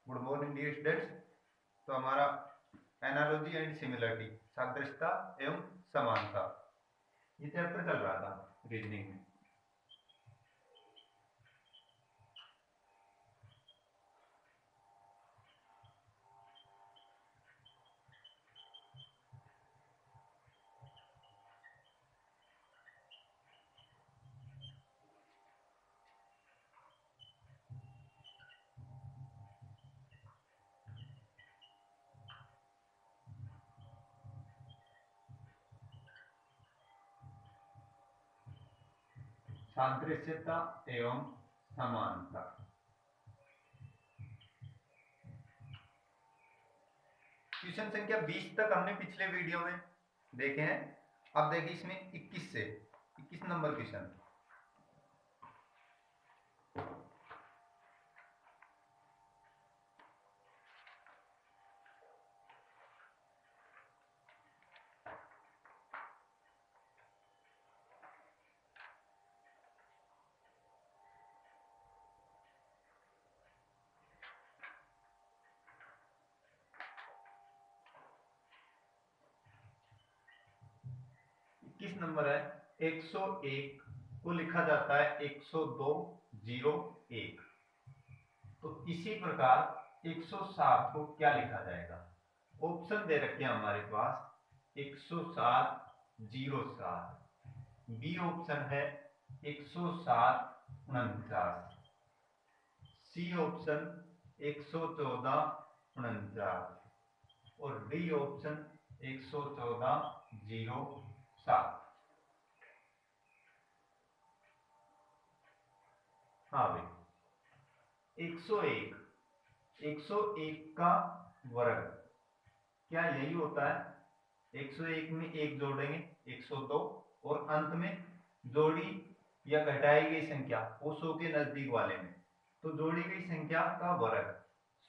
Good morning dear students. तो हमारा analogy and similarity, सादृश्यता एवं समानता, ये चैप्टर चल रहा था रीजनिंग में। सादृश्यता एवं समानता। क्वेश्चन संख्या 20 तक हमने पिछले वीडियो में देखे हैं। अब देखिए इसमें 21 से 21 नंबर क्वेश्चन। किस नंबर है? 101 को लिखा जाता है 102.01। तो इसी प्रकार 107 को क्या लिखा जाएगा? ऑप्शन दे रखे हैं हमारे पास 107.07। बी ऑप्शन है 107.49। सी ऑप्शन 114.49 और डी ऑप्शन 114.07। हाँ भाई, 101 का वर्ग क्या यही होता है? 101 में एक जोड़ेंगे 102 और अंत में जोड़ी या घटाई गई संख्या वो 100 के नजदीक वाले में, तो जोड़ी गई संख्या का वर्ग।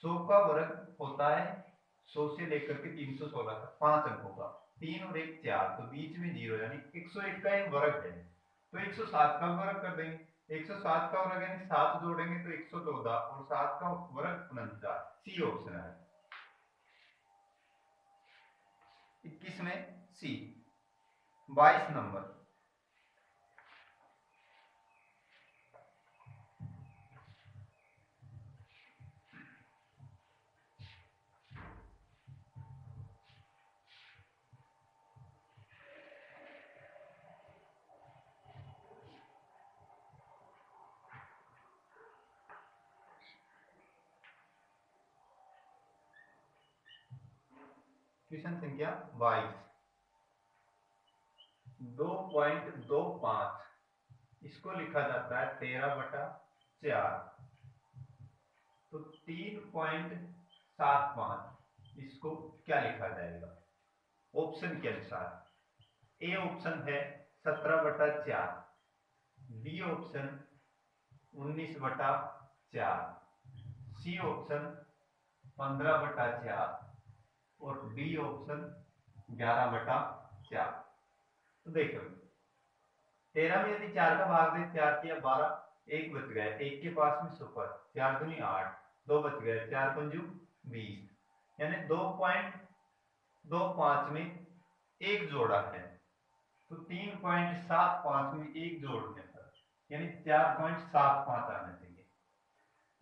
100 का वर्ग होता है 100 से लेकर के 316 तक 5 अंकों का। 3 और 1 4, तो बीच में 0, यानी 101 का एक वर्ग है। तो 107 का वर्ग कर देंगे। 107 का वर्ग यानी 7 जोड़ेंगे तो 114 और 7 का वर्ग 49। सी ऑप्शन है 21 में सी। 22 नंबर। क्वेश्चन संख्या 22। 2.25 इसको लिखा जाता है 13/4। तो 3.75 इसको क्या लिखा जाएगा ऑप्शन के अनुसार? ए ऑप्शन है 17/4, बी ऑप्शन 19/4, सी ऑप्शन 15/4 और डी ऑप्शन 11/4। तो देखो 13 में यदि 4 का भाग दे, 4 किया 12, 1 बच गया, 1 के पास में 4 दूनी 8, 2 बच गए, 4 पंजू 20, यानी 2.25 में एक जोड़ा है। तो 3.75 में एक जोड़ने पर यानी 4.75 आना चाहिए।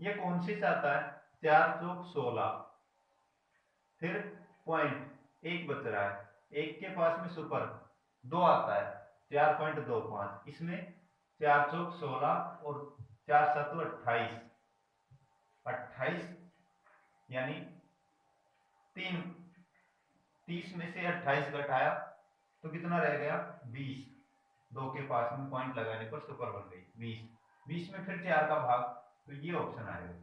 ये कौन सी चाहता है? 4 चौक 16, फिर पॉइंट 1 बच रहा है, 1 के पास में सुपर 2 आता है 4.25, इसमें 4 चौक 16 और 4 7 28, 28 यानी 30 में से 28 घटाया तो कितना रह गया? 20। 2 के पास में पॉइंट लगाने पर सुपर बन गई 20। 20 में फिर 4 का भाग, तो ये ऑप्शन आएगा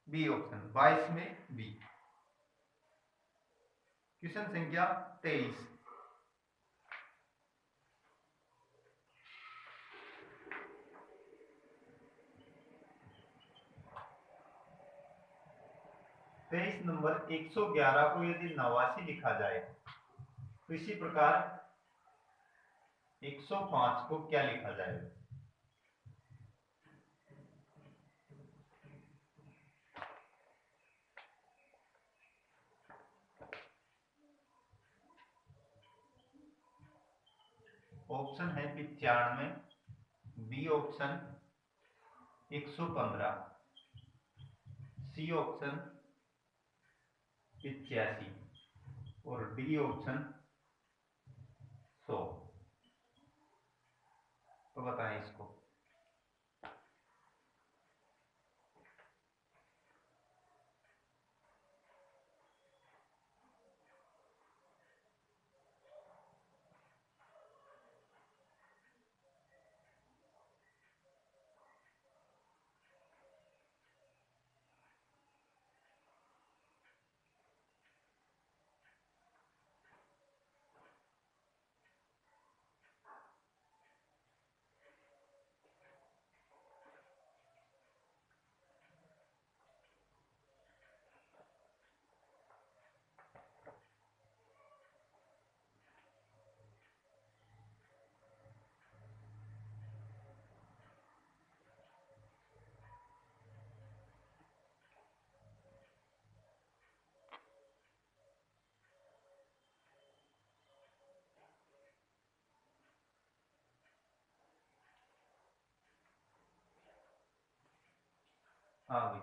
बी ऑप्शन। 22 में बी। क्वेश्चन संख्या 23। नंबर 111 को यदि 89 लिखा जाए तो इसी प्रकार 105 को क्या लिखा जाएगा? ऑप्शन है 95, बी ऑप्शन 115, सी ऑप्शन 85 और डी ऑप्शन 100। तो बताएं इसको। हाँ भाई,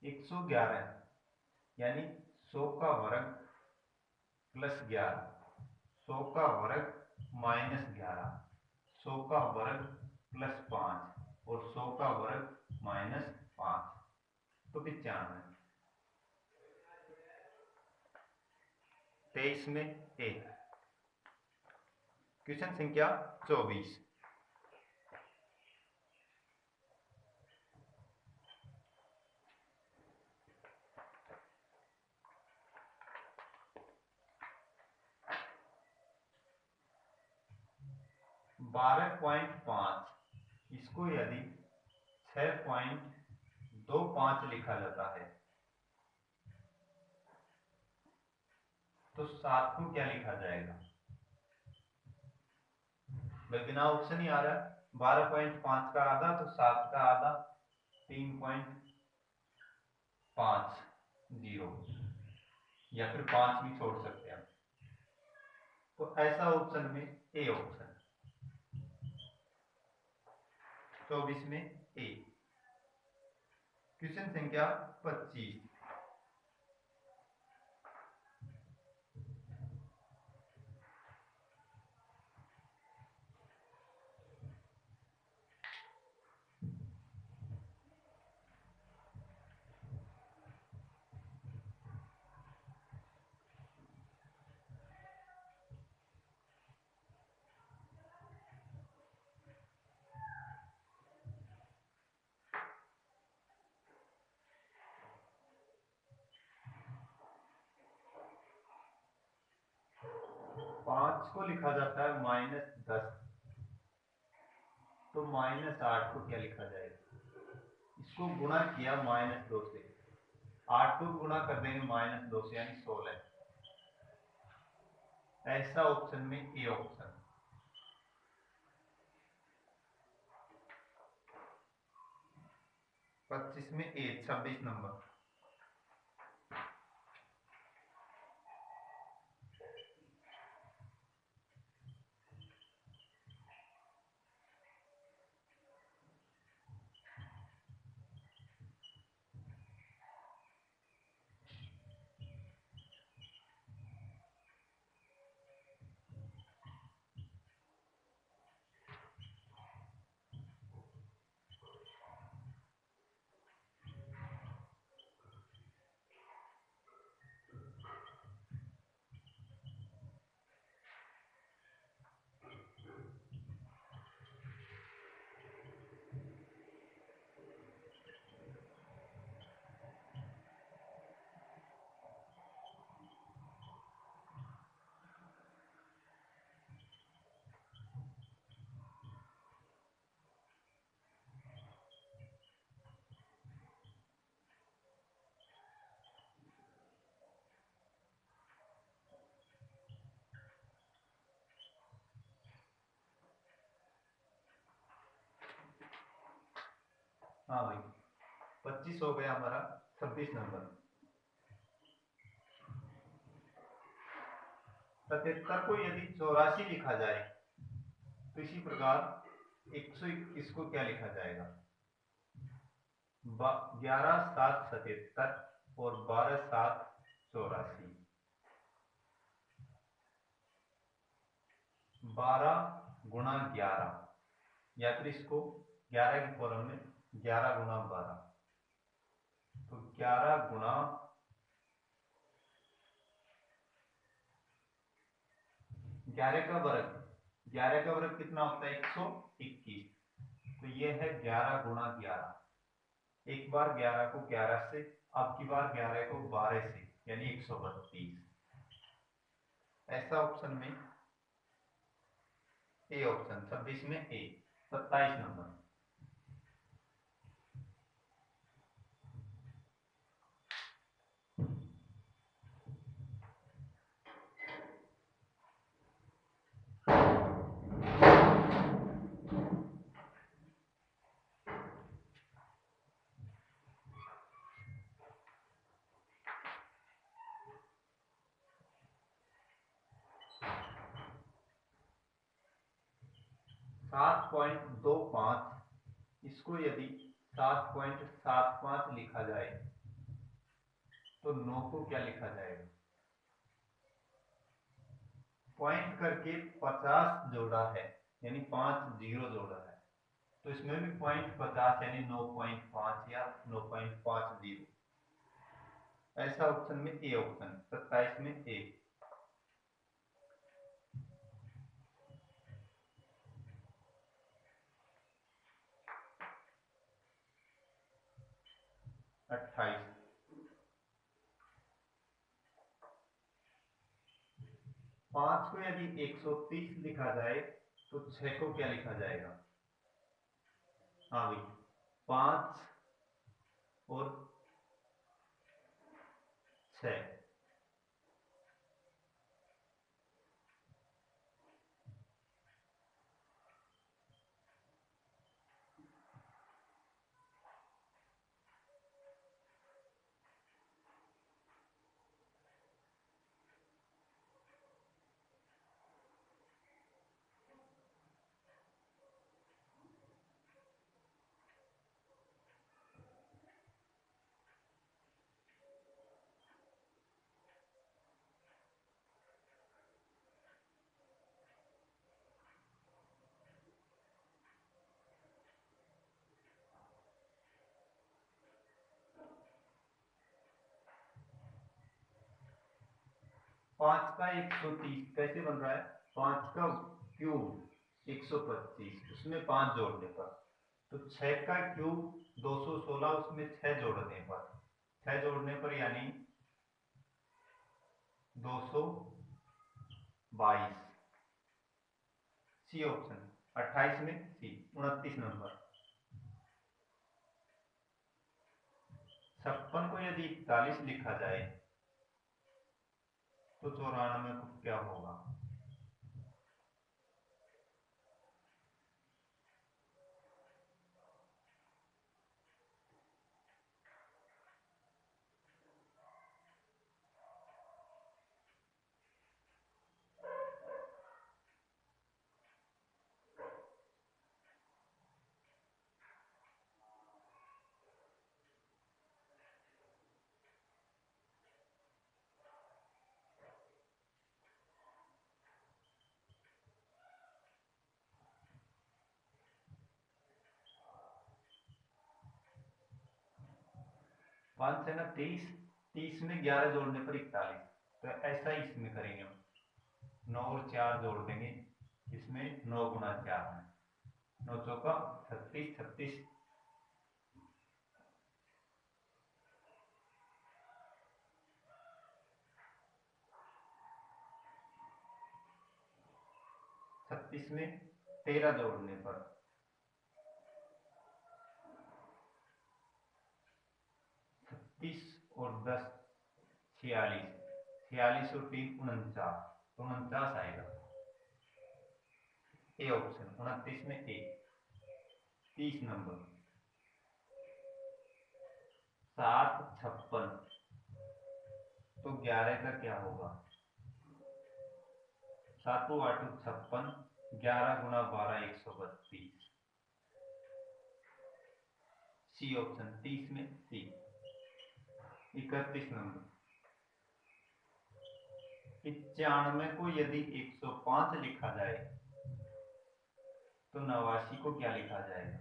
111 यानी 100 का वर्ग प्लस 11, 100 का वर्ग माइनस 11, 100 का वर्ग प्लस 5 और 100 का वर्ग माइनस 5, तो 95। 23 में ए। क्वेश्चन संख्या 24। बारह पॉइंट 5 इसको यदि 6.25 लिखा जाता है तो 7 को क्या लिखा जाएगा? बिना ऑप्शन ही आ रहा है। 12.5 का आधा तो 7 का आधा 3.50 या फिर 5 भी छोड़ सकते हैं। तो ऐसा ऑप्शन में ए ऑप्शन 24 में ए। क्वेश्चन संख्या 25। पांच को लिखा जाता है -10, तो -8 को क्या लिखा जाएगा? इसको गुणा किया -2 से, 8 को गुणा कर देंगे -2 से यानी 16। ऐसा ऑप्शन में ए ऑप्शन। पच्चीस में ए 26 नंबर। हाँ भाई, 25 हो गया हमारा। 26 नंबर। 77 को यदि 84 लिखा जाए तो इसी प्रकार 121 को क्या लिखा जाएगा, 11 7 77 और 12 7 84, 12 गुणा 11, या फिर इसको 11 की फॉर्म में 11 गुणा 12, तो 11 गुणा 11 का वर्ग, 11 का वर्ग कितना होता है 121, तो ये है 11 गुणा 11, एक बार 11 को 11 से, अब की बार 11 को 12 से, यानी 132। ऐसा ऑप्शन में ए ऑप्शन 26 में ए, 27 नंबर। सात पॉइंट 25, इसको यदि 7.75 लिखा जाए तो 9 को क्या लिखा जाएगा, पॉइंट करके 50 जोड़ा है, यानी 5 जीरो जोड़ा है, तो इसमें भी पॉइंट 50 यानी 9.5 या 9.50, ऐसा ऑप्शन में ए ऑप्शन 27 में ए। अट्ठाईस, 5 को यदि 130 लिखा जाए तो 6 को क्या लिखा जाएगा, हाँ भाई 5 और 6, 5 का 130 कैसे बन रहा है, 5 का क्यूब 125, उसमें 5 जोड़ने पर, तो 6 का क्यूब 216, उसमें 6 जोड़ने पर, 6 जोड़ने पर यानी 222, सी ऑप्शन 28 में सी। 29 नंबर, 56 को यदि 41 लिखा जाए तो 94 को क्या होगा, पांच है ना 23, 30 में 11 जोड़ने पर 41, तो ऐसा ही इसमें करेंगे हम, 9 और 4 जोड़ देंगे, इसमें 9 गुणा 4 है, 9 चौका 36, 36 36 में 13 जोड़ने पर 36 और 10 46, 46 और 3 49, 49 आएगा, ए ऑप्शन 29 में ए। 30 नंबर, 7 56, तो 11 का क्या होगा, 7 8 56, 11 गुना 12 132। सी ऑप्शन 30 में सी। 31 नंबर, 95 को यदि 105 लिखा जाए तो 89 को क्या लिखा जाएगा?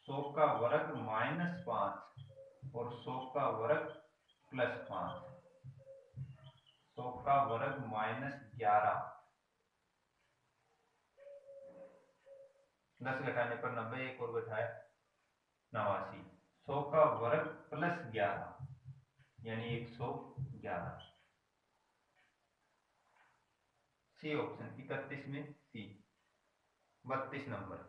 100 का वर्ग -5 और 100 का वर्ग +5। 100 का वर्ग -11, 10 घटाने पर 90, एक और घटाए 89। 100 का वर्ग +11 यानी 111। सी ऑप्शन 31 में सी। 32 नंबर,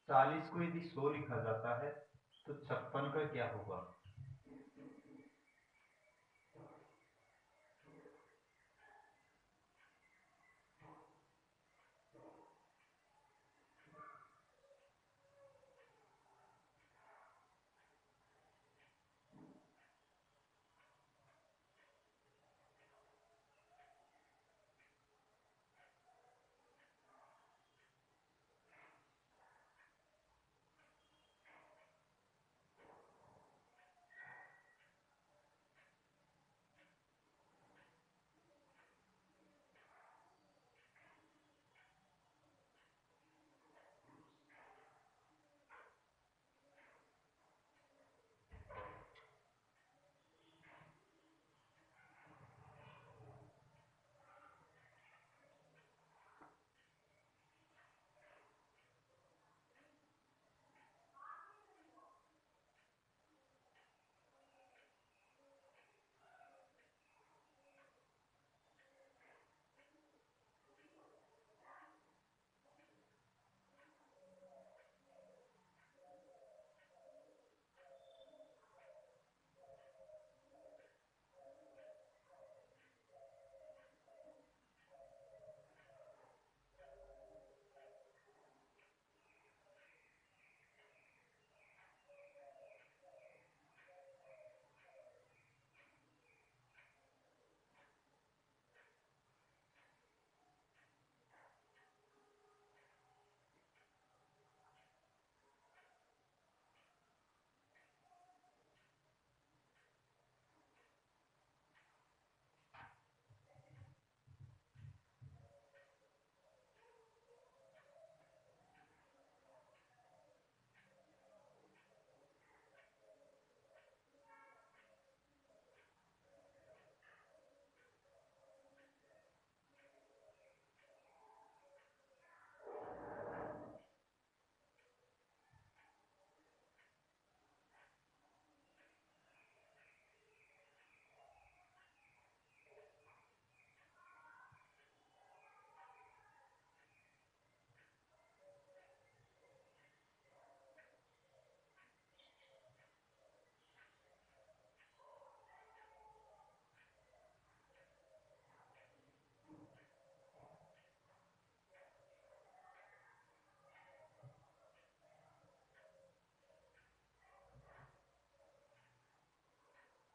चालीस को यदि 100 लिखा जाता है तो 56 का क्या होगा?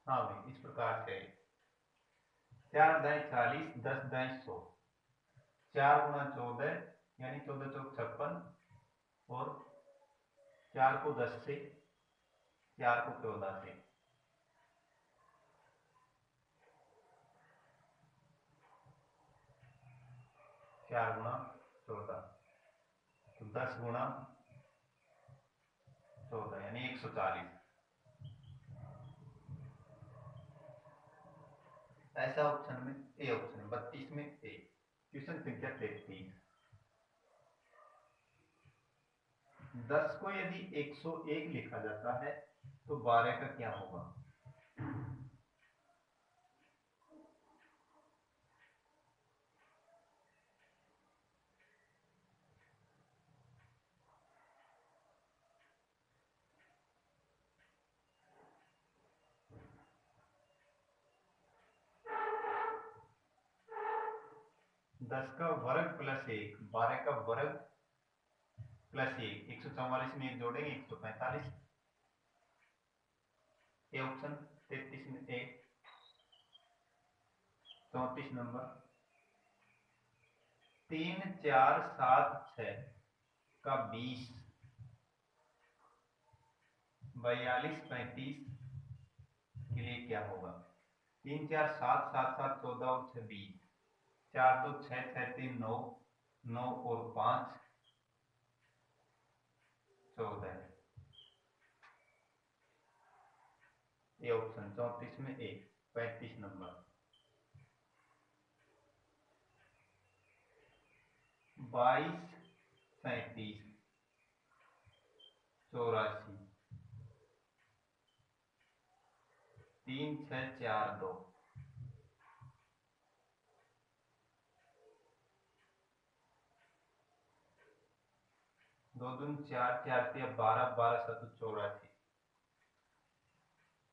हाँ भाई इस प्रकार से 4 दाएं 40, 10 दाएं 100, 4 गुणा 14 यानी 14 चौक 56, और 4 को 10 से, 4 को 14 से, 4 गुणा 14, तो 10 गुणा 14 यानी 140। ऐसा ऑप्शन में ए ऑप्शन 32 में ए। क्वेश्चन संख्या 33, 10 को यदि 101 लिखा जाता है तो 12 का क्या होगा? 10 का वर्ग प्लस 1, 12 का वर्ग प्लस 1, 144 में 1 जोड़ेंगे 145। ए ऑप्शन 33 में ए। 34 नंबर, 3 4 7 6 का 20, 42 35 के लिए क्या होगा? 3 4 7 7 7 14 और 6 20, 4 2 6 6 3 9, 9 और 5 14। ये ऑप्शन 34 में ए। 35 नंबर, 22 37 84, 3 6 4 2, 2 दूनी 4 4 3 12, 12 7 84,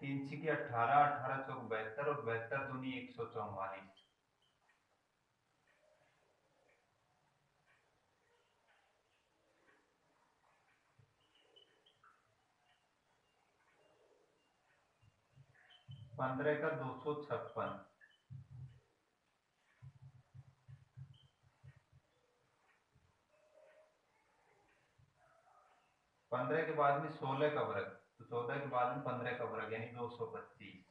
3 6 की 18, 18 चौक 72 और 72 दूनी 144। पंद्रह का 256, 15 के बाद में 16 का वर्ग, तो 14 के बाद में 15 का वर्ग यानी 225।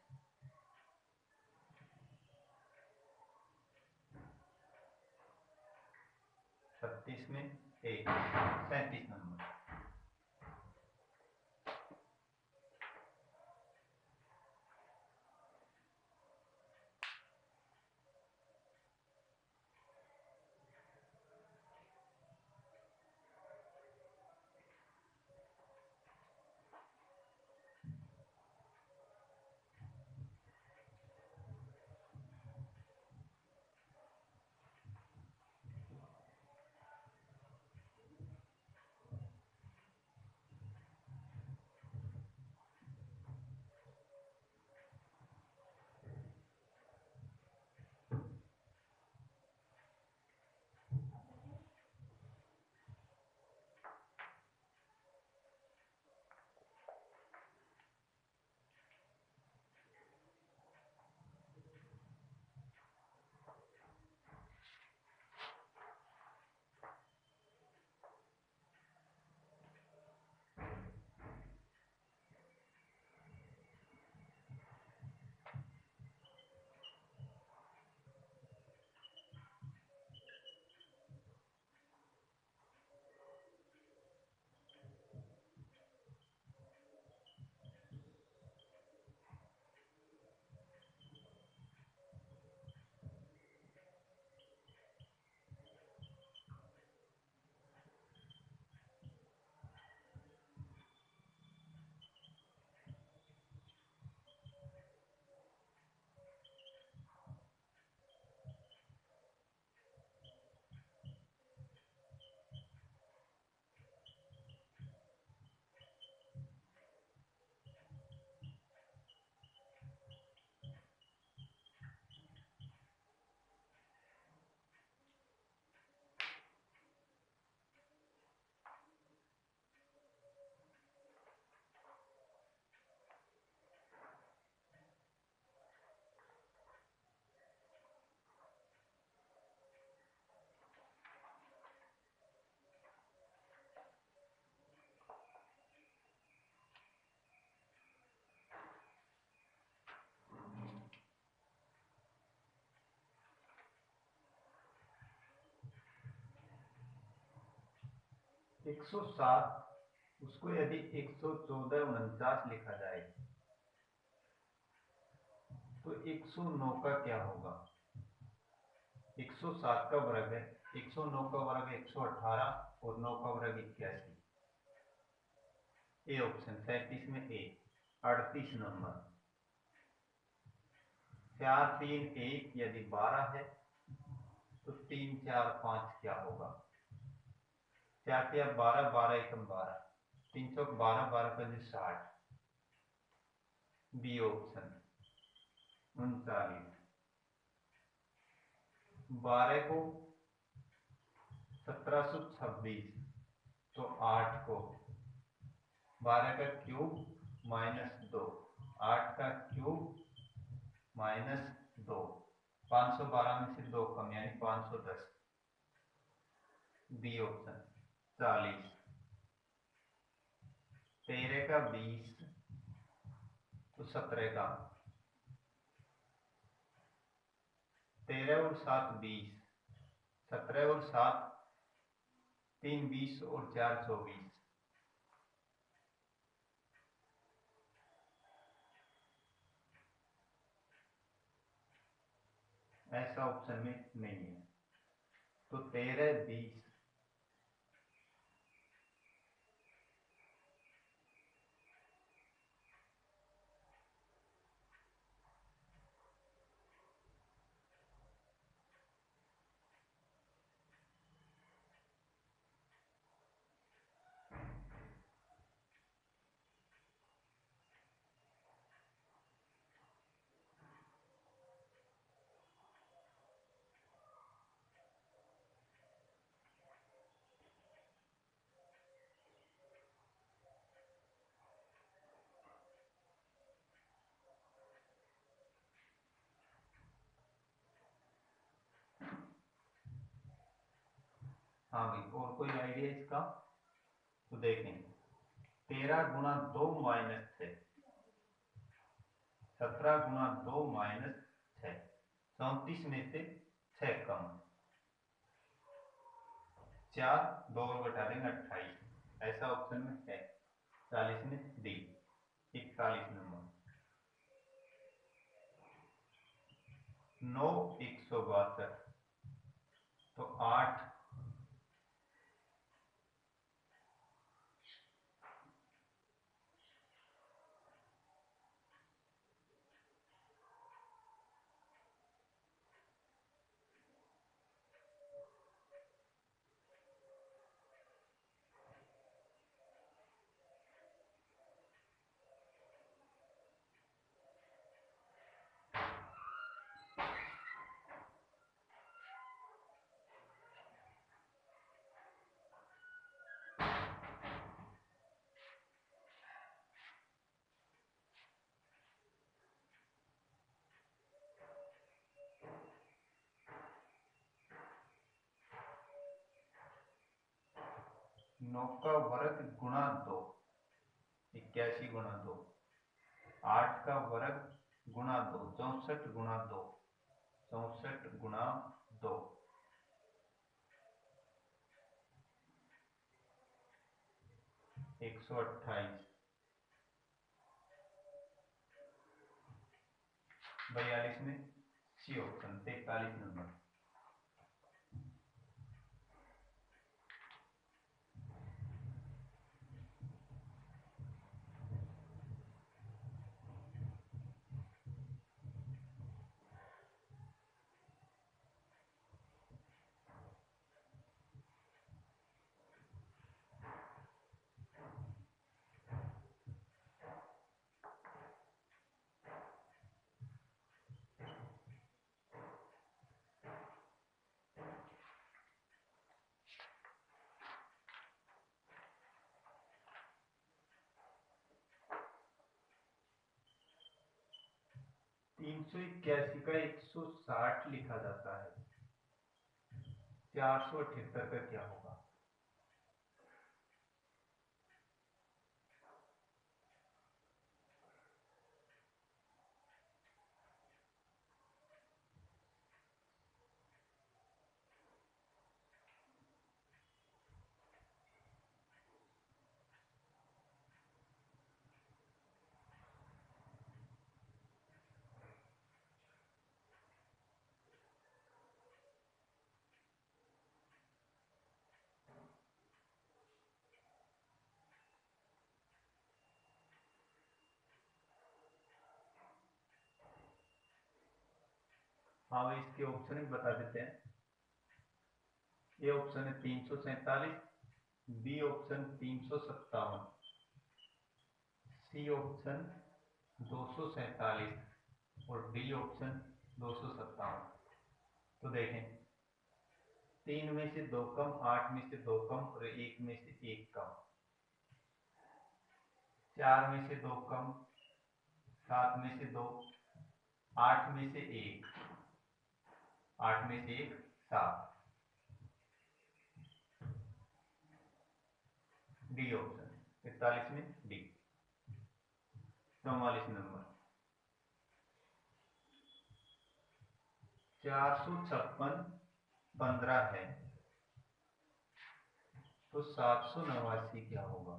36 में ए। 37 नंबर, 107 उसको यदि 114 लिखा जाए तो 109 का क्या होगा? 107 का वर्ग है, 109 का वर्ग 118 और 9 का वर्ग 81। ए ऑप्शन 37 में ए। 38 नंबर 4 3 1 यदि 12 है तो 3 4 5 क्या होगा? 4 या 12 12 एकम 12 3 चौक 12 12 पंजे 60। B option 39। 12 को 1726 तो 8 को 12 का क्यूब -2 8 का क्यूब -2 512 में से 2 कम यानी 510। B option 40। 13 का 20 तो 17 का 13 और 7 20 17 और 7 3 20 और 4 24। ऐसा ऑप्शन में नहीं है तो 13 20। हाँ भाई, और कोई आइडिया इसका? तो देखें 13 गुना 2 -6 17 गुना 2 -6 34 में से 6 कम 4 2 घटा देंगे 28। ऐसा ऑप्शन में है 40 में डी। 41 नंबर 9 172 तो 8 9 का वर्ग गुणा 2 81 गुणा 2 8 का वर्ग गुणा 2 64 गुणा 2 64 गुणा 2 128। 42 में सी ऑप्शन 43 नंबर। तीन सौ इक्यासी का 160 लिखा जाता है, 478 का क्या होगा? हाँ भाई, इसके ऑप्शन ही बता देते हैं। ए ऑप्शन है 347, बी ऑप्शन 357, सी ऑप्शन 247 और डी ऑप्शन 257। तो देखें, 3 में से 2 कम, 8 में से 2 कम और 1 में से 1 कम, 4 में से 2 कम, 7 में से 2, 8 में से 1, 8 में से 1 7। डी ऑप्शन 41 में डी। 44 नंबर, 456 15 है तो 789 क्या होगा?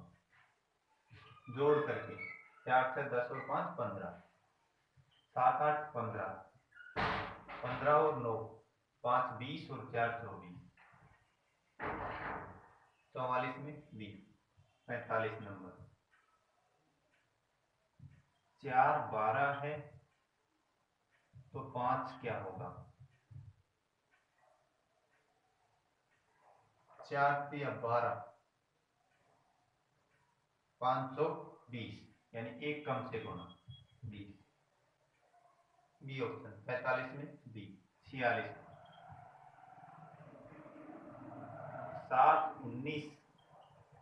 जोड़ करके 4 से 10 और 5 15, 7 8 15, 15 और 9 5 20 और 4 24। 44 में बी। 45 नंबर, 4 12 है तो 5 क्या होगा? 4 तिया 12, 520, यानी 1 कम से गुना 20। बी ऑप्शन 45 में बी। 46, 7 19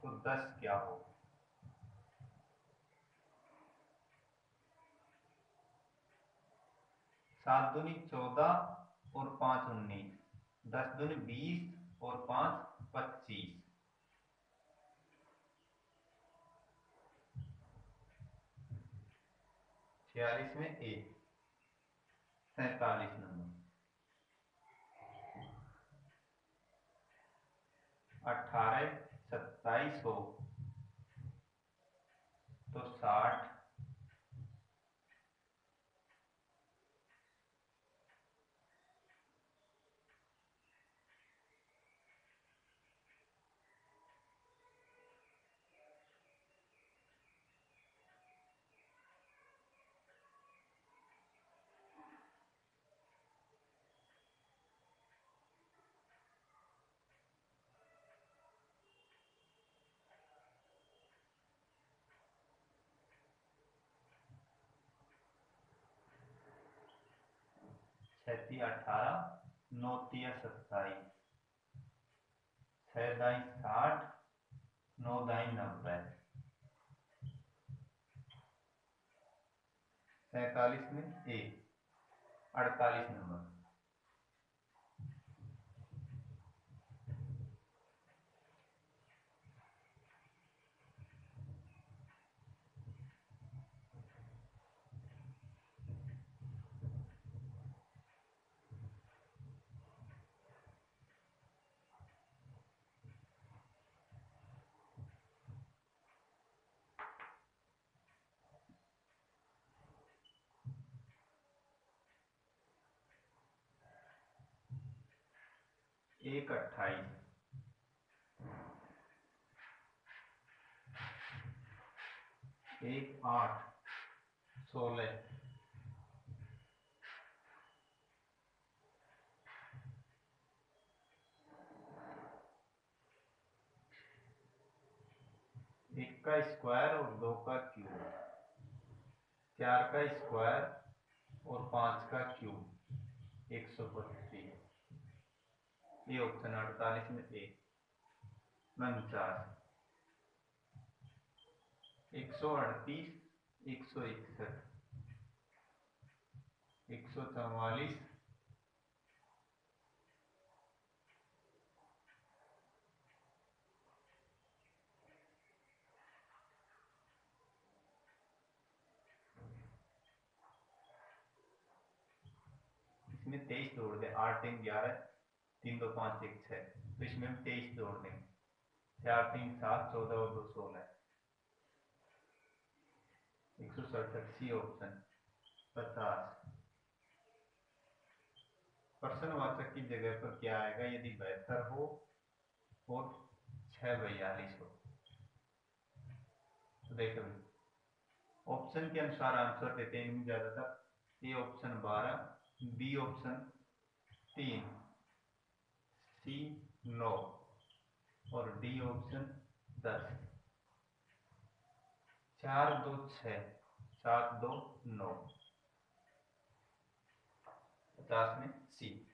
तो 10 क्या होगा? 7 दूनी 14 और 5 19, 10 दूनी 20 और 5 25। 46 में ए। 47 नंबर, 18 27 हो तो 60। छत्ती 18, 9 तिया 27, 6 दाई 60, 9 दाई 90। 47 में ए। 48 नंबर, 1 28, 1 8 16, 1 का स्क्वायर और 2 का क्यूब, 4 का स्क्वायर और 5 का क्यूब, 132। ये ऑप्शन 48 में ए। 49, 138, 161, 144, इसमें 23 जोड़ दे, 8 3 11, 3 2 5 1 6, तो इसमें 23 जोड़ देंगे, 4 3 7 14 और 2 16। 167 सी ऑप्शन। 50, प्रश्नवाचक की जगह पर क्या आएगा यदि 72 हो और 6 42 हो? तो देखो ऑप्शन के अनुसार आंसर देते हैं ज्यादातर। ए ऑप्शन 12, बी ऑप्शन 3, सी 9 और डी ऑप्शन 10। 4 2 6, 7 2 9, 50 में सी।